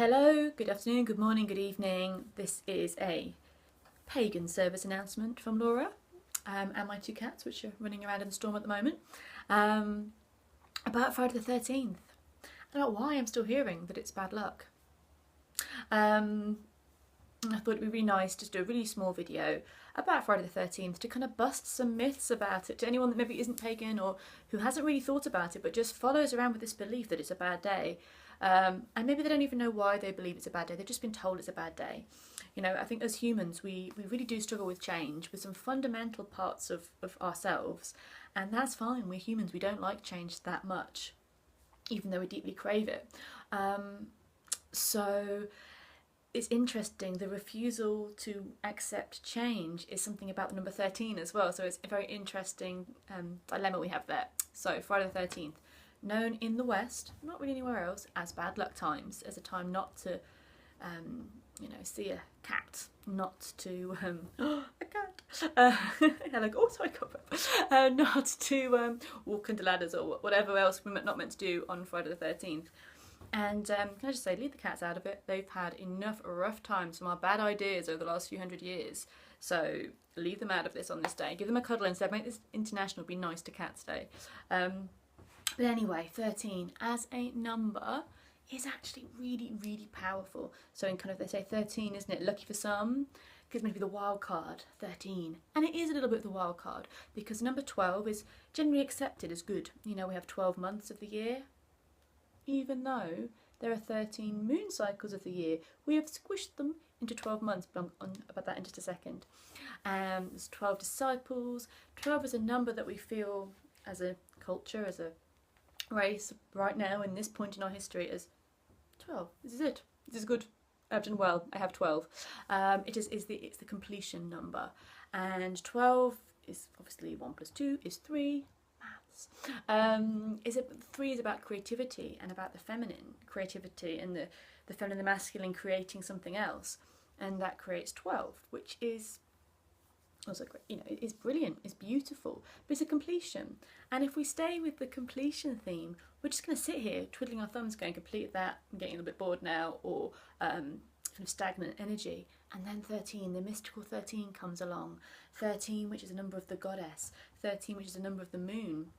Hello, good afternoon, good morning, good evening. This is a pagan service announcement from Laura and my two cats, which are running around in the storm at the moment, about Friday the 13th. I don't know why I'm still hearing that it's bad luck. I thought it'd be really nice to do a really small video about Friday the 13th to kind of bust some myths about it to anyone that maybe isn't pagan or who hasn't really thought about it but just follows around with this belief that it's a bad day. And maybe they don't even know why they believe it's a bad day, they've just been told it's a bad day. You know, I think as humans we really do struggle with change, with some fundamental parts of ourselves, and that's fine. We're humans, we don't like change that much, even though we deeply crave it. So it's interesting, the refusal to accept change is something about the number 13 as well, so it's a very interesting dilemma we have there. So Friday the 13th, known in the West, not really anywhere else, as bad luck times, as a time not to see a cat, not to a cat like, oh sorry, not to walk under ladders or whatever else we're not meant to do on Friday the 13th. And can I just say, leave the cats out of it. They've had enough rough times from our bad ideas over the last few hundred years. So leave them out of this on this day. Give them a cuddle instead. Make this international Be Nice to Cats Day. But anyway, 13 as a number is actually really, really powerful. So in kind of, they say 13, isn't it? Lucky for some, gives maybe the wild card, 13. And it is a little bit the wild card because number 12 is generally accepted as good. You know, we have 12 months of the year. Even though there are 13 moon cycles of the year, we have squished them into 12 months, but I'm about that in just a second. There's 12 disciples. 12 is a number that we feel as a culture, as a race right now in this point in our history as 12. This is it. This is good. I've done well. I have 12. It's the completion number, and 12 is obviously 1 plus 2 is 3. Maths. 3 is about creativity and about the feminine creativity and the feminine, the masculine creating something else, and that creates 12, which is also great. You know, it's brilliant, it's beautiful, but it's a completion. And if we stay with the completion theme, we're just going to sit here twiddling our thumbs going, complete that, I'm getting a little bit bored now, or kind of stagnant energy. And then 13, the mystical 13 comes along. 13, which is a number of the goddess. 13, which is a number of the moon.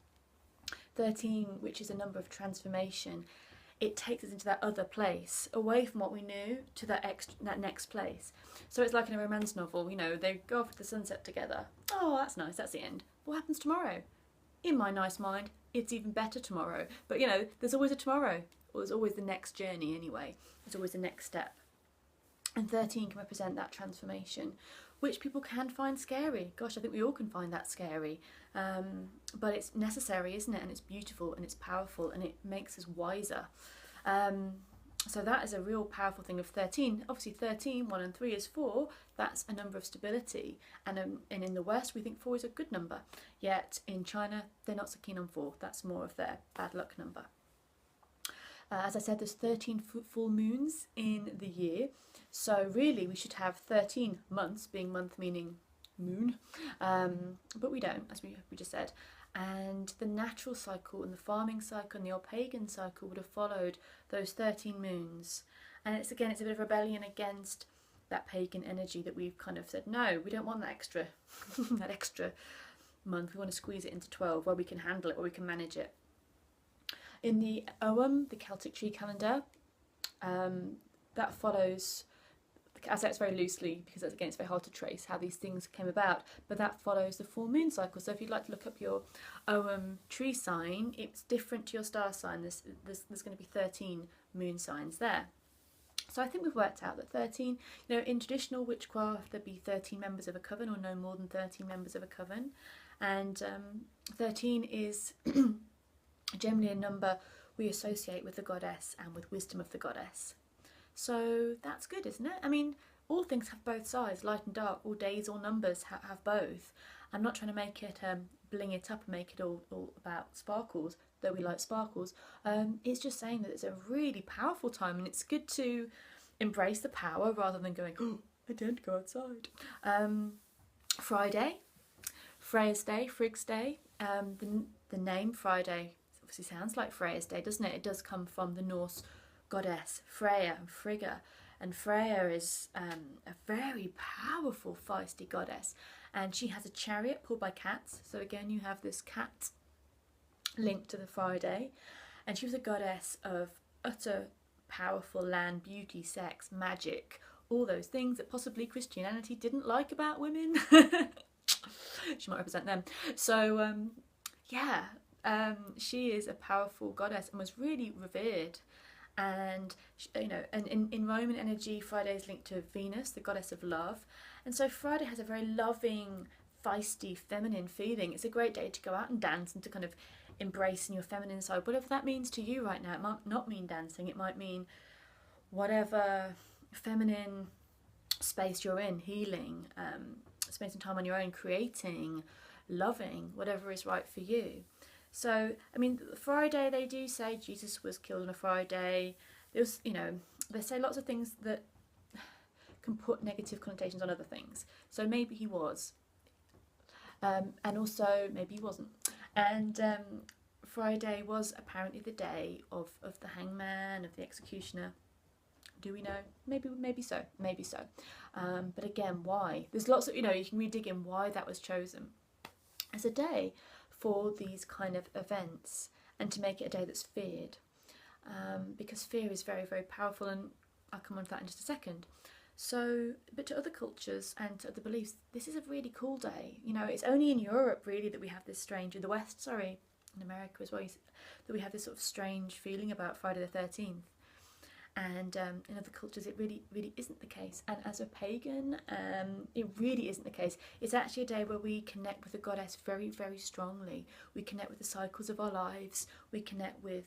13, which is a number of transformation. It takes us into that other place, away from what we knew to that next place. So it's like in a romance novel, you know, they go off at the sunset together. Oh, that's nice, that's the end. What happens tomorrow? In my nice mind, it's even better tomorrow. But you know, there's always a tomorrow, or there's always the next journey anyway. There's always the next step. And 13 can represent that transformation, which people can find scary. Gosh, I think we all can find that scary. But it's necessary, isn't it? And it's beautiful and it's powerful and it makes us wiser. So that is a real powerful thing of 13. Obviously 13, 1 and 3 is 4. That's a number of stability. And in the West, we think 4 is a good number. Yet in China, they're not so keen on 4. That's more of their bad luck number. As I said, there's 13 full moons in the year. So really we should have 13 months, being month meaning moon, but we don't, as we just said. And the natural cycle and the farming cycle and the old pagan cycle would have followed those 13 moons. And it's a bit of rebellion against that pagan energy that we've kind of said, no, we don't want that extra, that extra month. We want to squeeze it into 12 where we can handle it, where we can manage it. In the Ogham, the Celtic tree calendar, that follows, I say it's very loosely because again it's very hard to trace how these things came about, but that follows the full moon cycle. So if you'd like to look up your Ogham tree sign, it's different to your star sign. There's going to be 13 moon signs there. So I think we've worked out that 13, you know, in traditional witchcraft there'd be 13 members of a coven or no more than 13 members of a coven, and 13 is generally a number we associate with the goddess and with wisdom of the goddess. So that's good, isn't it? I mean, all things have both sides, light and dark, all days, all numbers have both. I'm not trying to make it, bling it up and make it all about sparkles, though we like sparkles. It's just saying that it's a really powerful time and it's good to embrace the power rather than going, oh, I don't go outside. Friday, Freya's Day, Frigg's Day, the name Friday obviously sounds like Freya's Day, doesn't it? It does come from the Norse goddess Freya and Frigga. And Freya is a very powerful, feisty goddess. And she has a chariot pulled by cats. So again, you have this cat linked to the Friday. And she was a goddess of utter powerful land, beauty, sex, magic, all those things that possibly Christianity didn't like about women. She might represent them. So yeah, she is a powerful goddess and was really revered. And you know, and in Roman energy, Friday is linked to Venus, the goddess of love, and so Friday has a very loving, feisty, feminine feeling. It's a great day to go out and dance and to kind of embrace in your feminine side, whatever that means to you right now. It might not mean dancing, it might mean whatever feminine space you're in, healing, spending some time on your own, creating, loving, whatever is right for you. So, I mean, Friday, they do say Jesus was killed on a Friday. There's, you know, they say lots of things that can put negative connotations on other things. So maybe he was, and also maybe he wasn't. And Friday was apparently the day of the hangman, of the executioner. Do we know? Maybe so. But again, why? There's lots of, you know, you can really dig in why that was chosen as a day for these kind of events, and to make it a day that's feared, because fear is very, very powerful, and I'll come on to that in just a second. So, but to other cultures and to other beliefs, this is a really cool day. You know, it's only in Europe really that we have this strange, in the West, sorry, in America as well, that we have this sort of strange feeling about Friday the 13th. And in other cultures it really isn't the case, and as a pagan it really isn't the case. It's actually a day where we connect with the goddess very, very strongly. We connect with the cycles of our lives, we connect with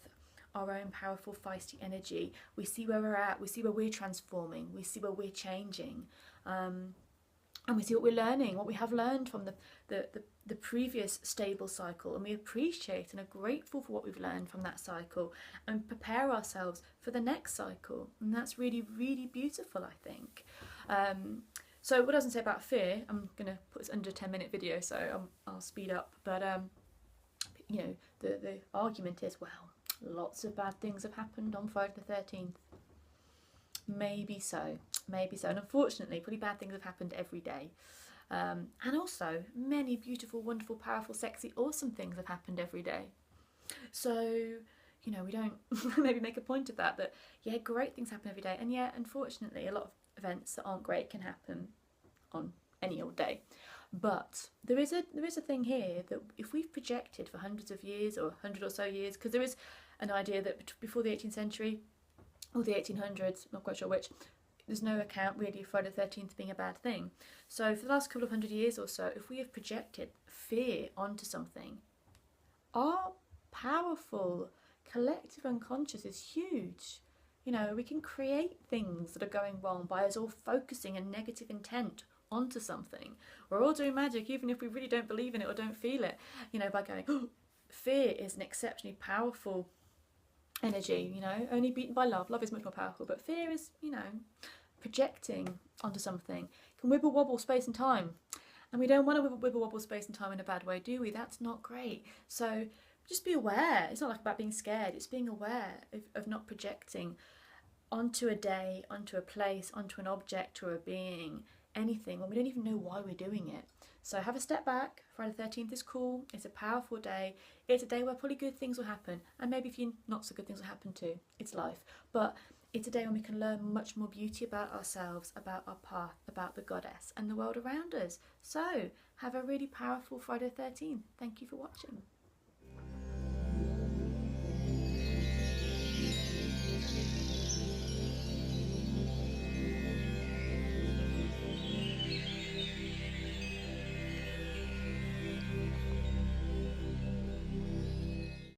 our own powerful, feisty energy. We see where we're at, we see where we're transforming, we see where we're changing, and we see what we're learning, what we have learned from the previous stable cycle, and we appreciate and are grateful for what we've learned from that cycle and prepare ourselves for the next cycle. And that's really, really beautiful, I think. So what does it say about fear? I'm going to put this under a 10-minute video, so I'll speed up. But, you know, the argument is, well, lots of bad things have happened on Friday the 13th. Maybe so. And unfortunately, pretty bad things have happened every day. And also, many beautiful, wonderful, powerful, sexy, awesome things have happened every day. So, you know, we don't maybe make a point of that, yeah, great things happen every day. And yeah, unfortunately, a lot of events that aren't great can happen on any old day. But there is a thing here that if we've projected for hundreds of years or 100 or so years, because there is an idea that before the 18th century or the 1800s, not quite sure which, there's no account really of Friday the 13th being a bad thing. So for the last couple of 100 years or so, if we have projected fear onto something, our powerful collective unconscious is huge. You know, we can create things that are going wrong by us all focusing a negative intent onto something. We're all doing magic even if we really don't believe in it or don't feel it, you know, by going, oh, fear is an exceptionally powerful energy, you know, only beaten by love. Love is much more powerful, but fear is, you know, projecting onto something. It can wibble wobble space and time, and we don't want to wibble wobble space and time in a bad way, do we? That's not great. So just be aware. It's not like about being scared, it's being aware of not projecting onto a day, onto a place, onto an object or a being, anything, when we don't even know why we're doing it. So have a step back. Friday the 13th is cool. It's a powerful day. It's a day where probably good things will happen, and maybe a few not so good things will happen too. It's life. But it's a day when we can learn much more beauty about ourselves, about our path, about the goddess and the world around us. So have a really powerful Friday the 13th. Thank you for watching.